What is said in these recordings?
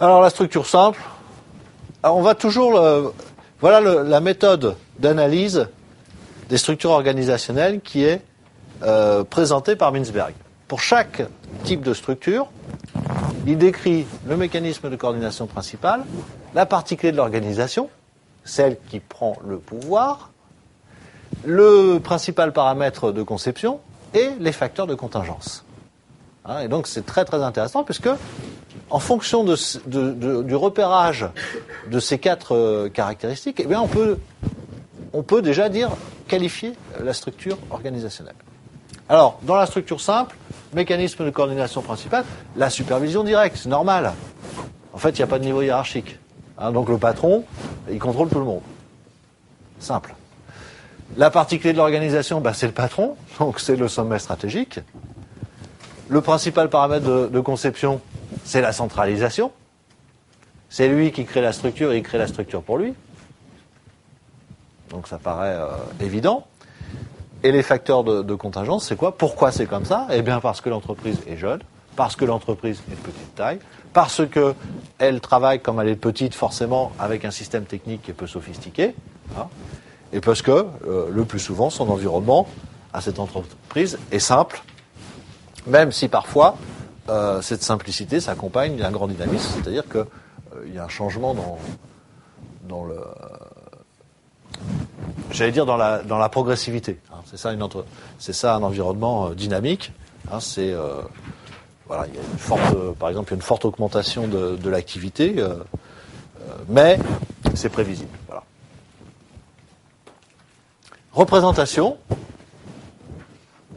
Alors la structure simple, alors on va toujours... voilà la méthode d'analyse des structures organisationnelles qui est présentée par Mintzberg. Pour chaque type de structure, il décrit le mécanisme de coordination principal, la partie clé de l'organisation, celle qui prend le pouvoir, le principal paramètre de conception et les facteurs de contingence. Et donc c'est très très intéressant puisque en fonction du repérage de ces quatre caractéristiques, eh bien on peut déjà qualifier la structure organisationnelle. Alors, dans la structure simple, mécanisme de coordination principale, la supervision directe, c'est normal. En fait, il n'y a pas de niveau hiérarchique. Donc le patron, il contrôle tout le monde. Simple. La partie clé de l'organisation, c'est le patron, donc c'est le sommet stratégique. Le principal paramètre de conception, c'est la centralisation. C'est lui qui crée la structure et il crée la structure pour lui. Donc ça paraît évident. Et les facteurs de contingence, c'est quoi? Pourquoi c'est comme ça? Eh bien parce que l'entreprise est jeune, parce que l'entreprise est de petite taille, parce qu'elle travaille comme elle est petite forcément avec un système technique qui est peu sophistiqué, et parce que le plus souvent son environnement à cette entreprise est simple, même si parfois cette simplicité s'accompagne d'un grand dynamisme, c'est-à-dire qu'il y a un changement dans le... J'allais dire dans la progressivité. C'est ça un environnement dynamique. Voilà, il y a une forte, par exemple, il y a une forte augmentation de l'activité, mais c'est prévisible. Voilà. Représentation.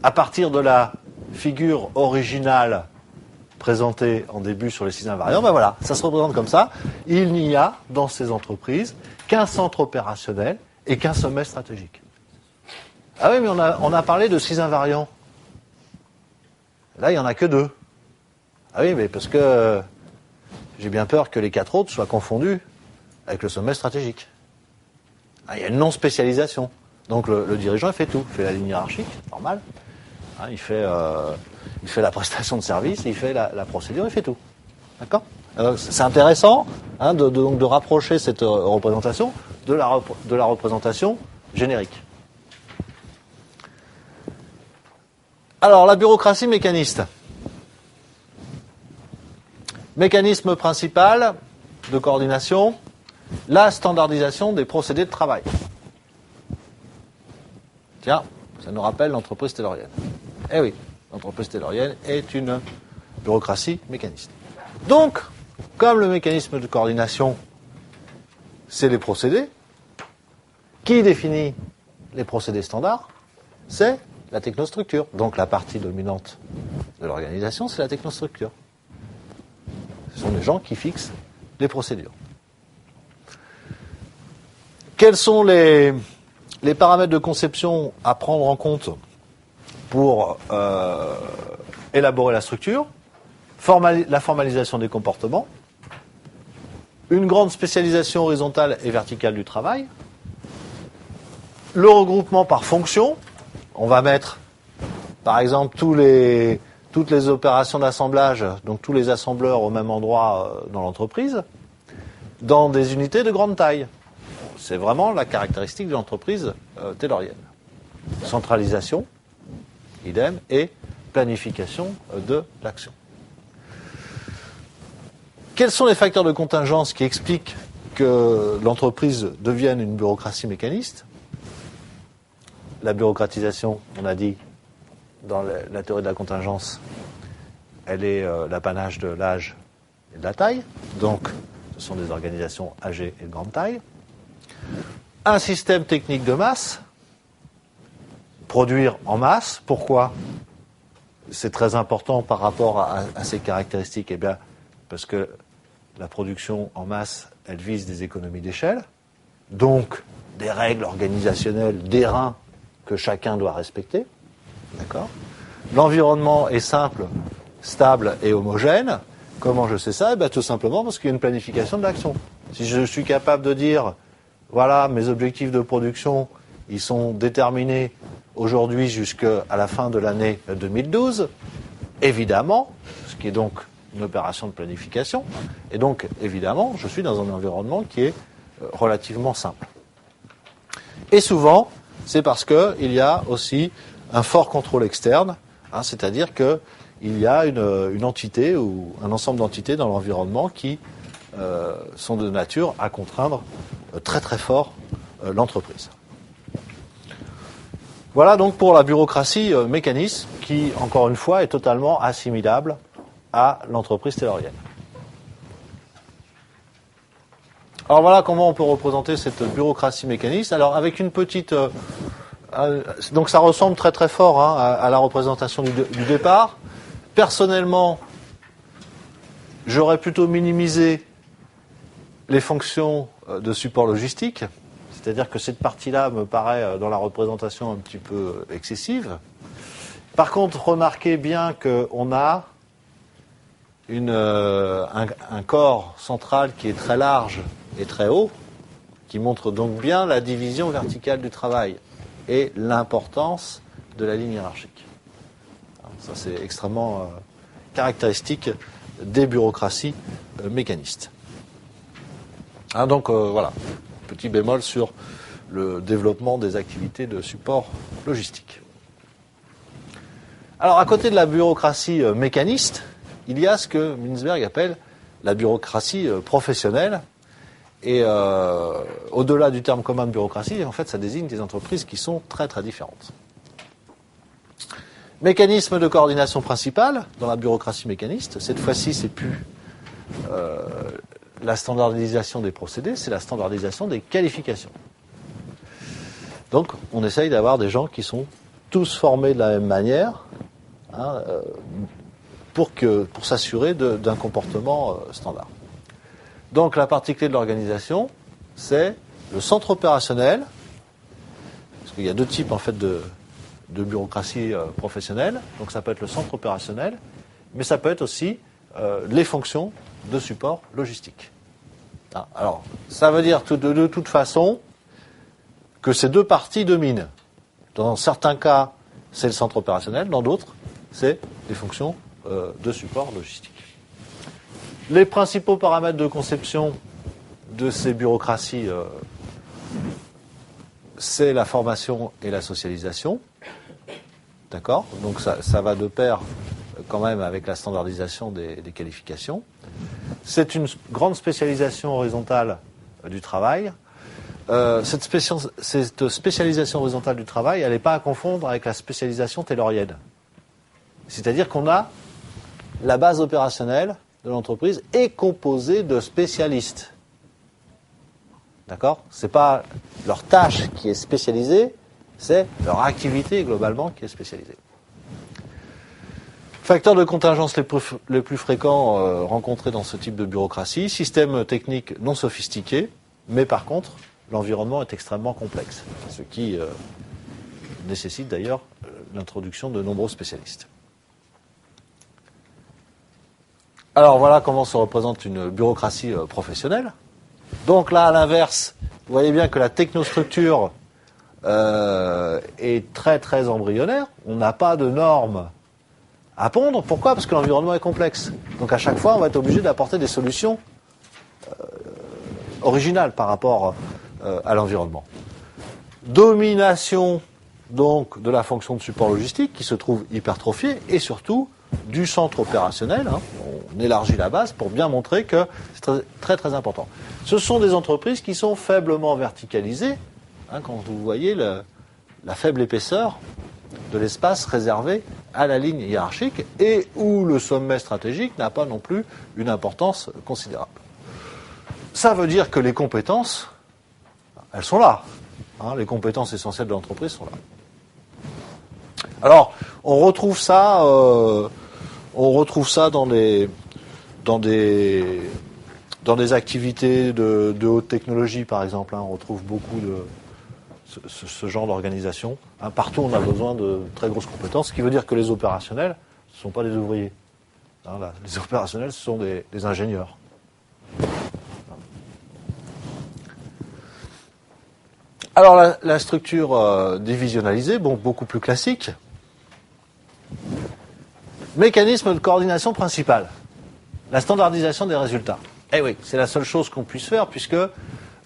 À partir de la figure originale présentée en début sur les 6 invariants, voilà, ça se représente comme ça. Il n'y a dans ces entreprises qu'un centre opérationnel et qu'un sommet stratégique. Ah oui, mais on a parlé de 6 invariants. Là, il n'y en a que 2. Ah oui, mais parce que j'ai bien peur que les 4 autres soient confondus avec le sommet stratégique. Il y a une non-spécialisation. Donc le dirigeant, il fait tout. Il fait la ligne hiérarchique, normal. Il fait la prestation de service, il fait la procédure, il fait tout. D'accord ? Alors, c'est intéressant de rapprocher cette représentation de la représentation générique. Alors, la bureaucratie mécaniste. Mécanisme principal de coordination, la standardisation des procédés de travail. Tiens, ça nous rappelle l'entreprise taylorienne. Eh oui, l'entreprise taylorienne est une bureaucratie mécaniste. Donc, comme le mécanisme de coordination, c'est les procédés, qui définit les procédés standards? C'est la technostructure. Donc la partie dominante de l'organisation, c'est la technostructure. Ce sont les gens qui fixent les procédures. Quels sont les paramètres de conception à prendre en compte pour élaborer la structure? La formalisation des comportements, une grande spécialisation horizontale et verticale du travail, le regroupement par fonction. On va mettre, par exemple, toutes les opérations d'assemblage, donc tous les assembleurs au même endroit dans l'entreprise, dans des unités de grande taille. C'est vraiment la caractéristique de l'entreprise taylorienne. Centralisation, idem, et planification de l'action. Quels sont les facteurs de contingence qui expliquent que l'entreprise devienne une bureaucratie mécaniste? La bureaucratisation, on a dit, dans la théorie de la contingence, elle est l'apanage de l'âge et de la taille. Donc, ce sont des organisations âgées et de grande taille. Un système technique de masse, produire en masse. Pourquoi? C'est très important par rapport à ces caractéristiques. Eh bien, parce que la production en masse, elle vise des économies d'échelle, donc des règles organisationnelles, des reins que chacun doit respecter. D'accord ? L'environnement est simple, stable et homogène. Comment je sais ça? Eh bien, tout simplement parce qu'il y a une planification de l'action. Si je suis capable de dire, voilà, mes objectifs de production, ils sont déterminés aujourd'hui jusqu'à la fin de l'année 2012, évidemment, ce qui est donc une opération de planification. Et donc, évidemment, je suis dans un environnement qui est relativement simple. Et souvent, c'est parce qu'il y a aussi un fort contrôle externe, c'est-à-dire qu'il y a une entité ou un ensemble d'entités dans l'environnement qui sont de nature à contraindre très très fort l'entreprise. Voilà donc pour la bureaucratie mécanisme qui, encore une fois, est totalement assimilable à l'entreprise taylorienne. Alors voilà comment on peut représenter cette bureaucratie mécaniste. Alors avec une petite... donc ça ressemble très très fort à la représentation du départ. Personnellement, j'aurais plutôt minimisé les fonctions de support logistique. C'est-à-dire que cette partie-là me paraît, dans la représentation, un petit peu excessive. Par contre, remarquez bien qu'on a un corps central qui est très large et très haut, qui montre donc bien la division verticale du travail et l'importance de la ligne hiérarchique. Ça, c'est extrêmement caractéristique des bureaucraties mécanistes. Donc voilà, petit bémol sur le développement des activités de support logistique. Alors, à côté de la bureaucratie mécaniste, il y a ce que Mintzberg appelle la bureaucratie professionnelle. Et au-delà du terme commun de bureaucratie, en fait, ça désigne des entreprises qui sont très très différentes. Mécanisme de coordination principal dans la bureaucratie mécaniste. Cette fois-ci, c'est plus la standardisation des procédés, c'est la standardisation des qualifications. Donc, on essaye d'avoir des gens qui sont tous formés de la même manière, pour s'assurer d'un comportement standard. Donc, la partie clé de l'organisation, c'est le centre opérationnel, parce qu'il y a deux types en fait de bureaucratie professionnelle. Donc, ça peut être le centre opérationnel, mais ça peut être aussi les fonctions de support logistique. Alors, ça veut dire de toute façon que ces deux parties dominent. Dans certains cas, c'est le centre opérationnel, dans d'autres, c'est les fonctions de support logistique. Les principaux paramètres de conception de ces bureaucraties, c'est la formation et la socialisation. D'accord ? Donc ça va de pair quand même avec la standardisation des qualifications. C'est une grande spécialisation horizontale du travail. Cette spécialisation horizontale du travail, elle n'est pas à confondre avec la spécialisation taylorienne. C'est-à-dire qu'on a la base opérationnelle de l'entreprise est composée de spécialistes. D'accord ? C'est pas leur tâche qui est spécialisée, c'est leur activité globalement qui est spécialisée. Facteurs de contingence les plus fréquents rencontrés dans ce type de bureaucratie, système technique non sophistiqué, mais par contre, l'environnement est extrêmement complexe, ce qui nécessite d'ailleurs l'introduction de nombreux spécialistes. Alors voilà comment se représente une bureaucratie professionnelle. Donc là, à l'inverse, vous voyez bien que la technostructure est très très embryonnaire. On n'a pas de normes à pondre. Pourquoi ? Parce que l'environnement est complexe. Donc à chaque fois, on va être obligé d'apporter des solutions originales par rapport à l'environnement. Domination donc de la fonction de support logistique qui se trouve hypertrophiée et surtout du centre opérationnel. On élargit la base pour bien montrer que c'est très très, très important. Ce sont des entreprises qui sont faiblement verticalisées, quand vous voyez la faible épaisseur de l'espace réservé à la ligne hiérarchique et où le sommet stratégique n'a pas non plus une importance considérable. Ça veut dire que les compétences, elles sont là. Les compétences essentielles de l'entreprise sont là. Alors, on retrouve ça dans des activités de haute technologie, par exemple. On retrouve beaucoup de ce genre d'organisation. Partout, on a besoin de très grosses compétences, ce qui veut dire que les opérationnels, ce ne sont pas des ouvriers. Les opérationnels, ce sont des ingénieurs. Alors, la structure divisionnalisée, beaucoup plus classique. Mécanisme de coordination principal. La standardisation des résultats. Eh oui, c'est la seule chose qu'on puisse faire, puisque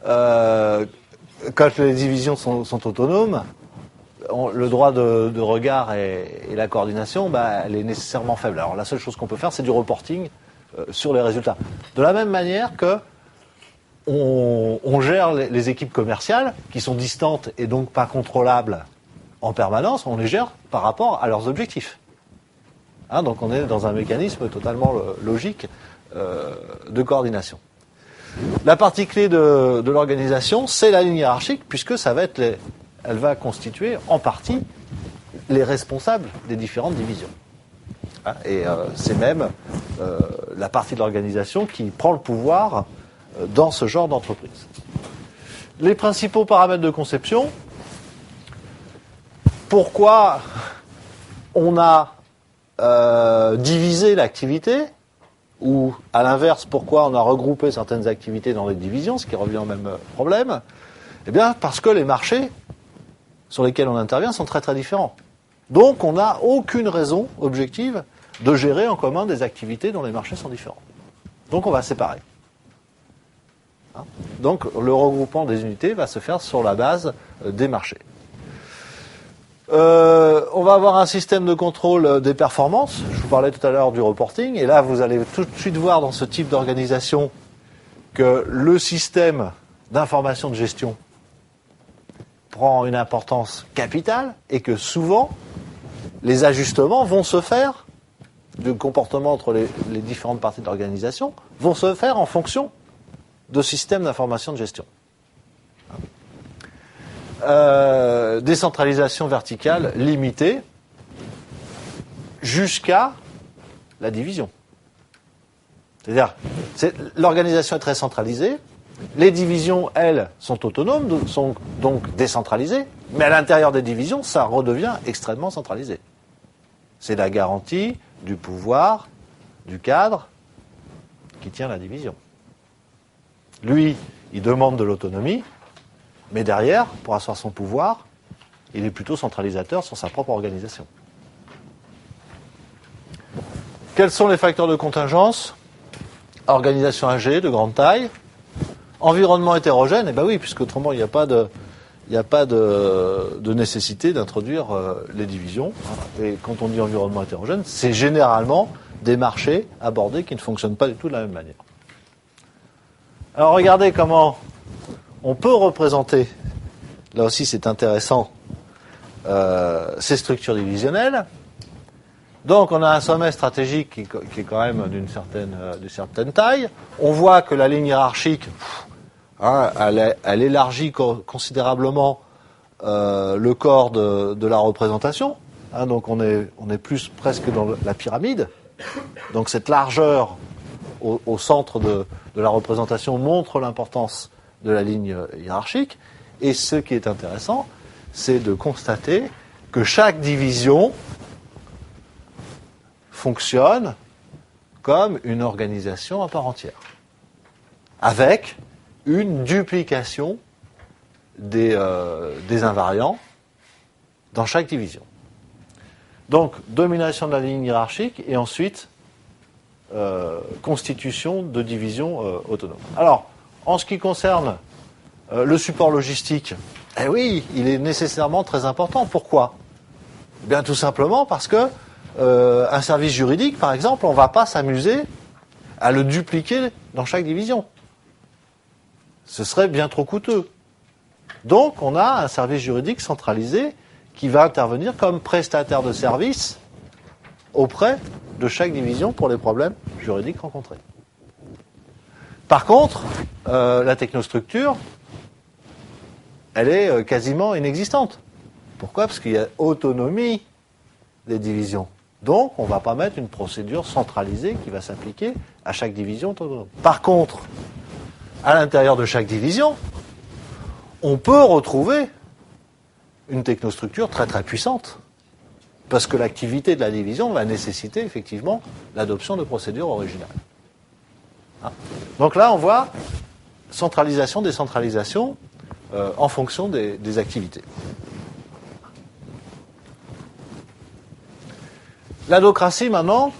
quand les divisions sont autonomes, le droit de regard et la coordination, elle est nécessairement faible. Alors la seule chose qu'on peut faire, c'est du reporting sur les résultats. De la même manière que on gère les équipes commerciales, qui sont distantes et donc pas contrôlables en permanence, on les gère par rapport à leurs objectifs. Donc on est dans un mécanisme totalement logique de coordination. La partie clé de l'organisation, c'est la ligne hiérarchique, puisque elle va constituer en partie les responsables des différentes divisions. Et c'est même la partie de l'organisation qui prend le pouvoir dans ce genre d'entreprise. Les principaux paramètres de conception. Pourquoi on a divisé l'activité, ou à l'inverse, pourquoi on a regroupé certaines activités dans des divisions, ce qui revient au même problème? Eh bien, parce que les marchés sur lesquels on intervient sont très très différents. Donc, on n'a aucune raison objective de gérer en commun des activités dont les marchés sont différents. Donc, on va séparer. Donc, le regroupement des unités va se faire sur la base des marchés. On va avoir un système de contrôle des performances. Je vous parlais tout à l'heure du reporting. Et là, vous allez tout de suite voir dans ce type d'organisation que le système d'information de gestion prend une importance capitale et que souvent, les ajustements vont se faire du comportement entre les différentes parties de l'organisation, vont se faire en fonction de systèmes d'information de gestion. Décentralisation verticale limitée jusqu'à la division. C'est-à-dire, l'organisation est très centralisée, les divisions, elles, sont autonomes, sont donc décentralisées, mais à l'intérieur des divisions, ça redevient extrêmement centralisé. C'est la garantie du pouvoir, du cadre, qui tient la division. Lui, il demande de l'autonomie, mais derrière, pour asseoir son pouvoir, il est plutôt centralisateur sur sa propre organisation. Quels sont les facteurs de contingence? Organisation âgée, de grande taille. Environnement hétérogène, eh bien oui, puisque autrement il n'y a pas de nécessité d'introduire les divisions. Et quand on dit environnement hétérogène, c'est généralement des marchés abordés qui ne fonctionnent pas du tout de la même manière. Alors regardez comment on peut représenter, là aussi c'est intéressant, ces structures divisionnelles. Donc on a un sommet stratégique qui est quand même d'une certaine taille. On voit que la ligne hiérarchique, elle élargit considérablement le corps de la représentation. Donc on est plus presque dans la pyramide. Donc cette largeur au centre de la représentation montre l'importance de la ligne hiérarchique. Et ce qui est intéressant, c'est de constater que chaque division fonctionne comme une organisation à part entière, avec une duplication des invariants dans chaque division. Donc, domination de la ligne hiérarchique et ensuite constitution de divisions autonomes. Alors, en ce qui concerne le support logistique, eh oui, il est nécessairement très important. Pourquoi ? Bien tout simplement parce que un service juridique, par exemple, on ne va pas s'amuser à le dupliquer dans chaque division. Ce serait bien trop coûteux. Donc, on a un service juridique centralisé qui va intervenir comme prestataire de service auprès de chaque division pour les problèmes juridiques rencontrés. Par contre, la technostructure, elle est quasiment inexistante. Pourquoi ? Parce qu'il y a autonomie des divisions. Donc, on ne va pas mettre une procédure centralisée qui va s'appliquer à chaque division autonome. Par contre, à l'intérieur de chaque division, on peut retrouver une technostructure très très puissante. Parce que l'activité de la division va nécessiter effectivement l'adoption de procédures originales. Donc là, on voit centralisation, décentralisation en fonction des activités. L'adhocratie, maintenant,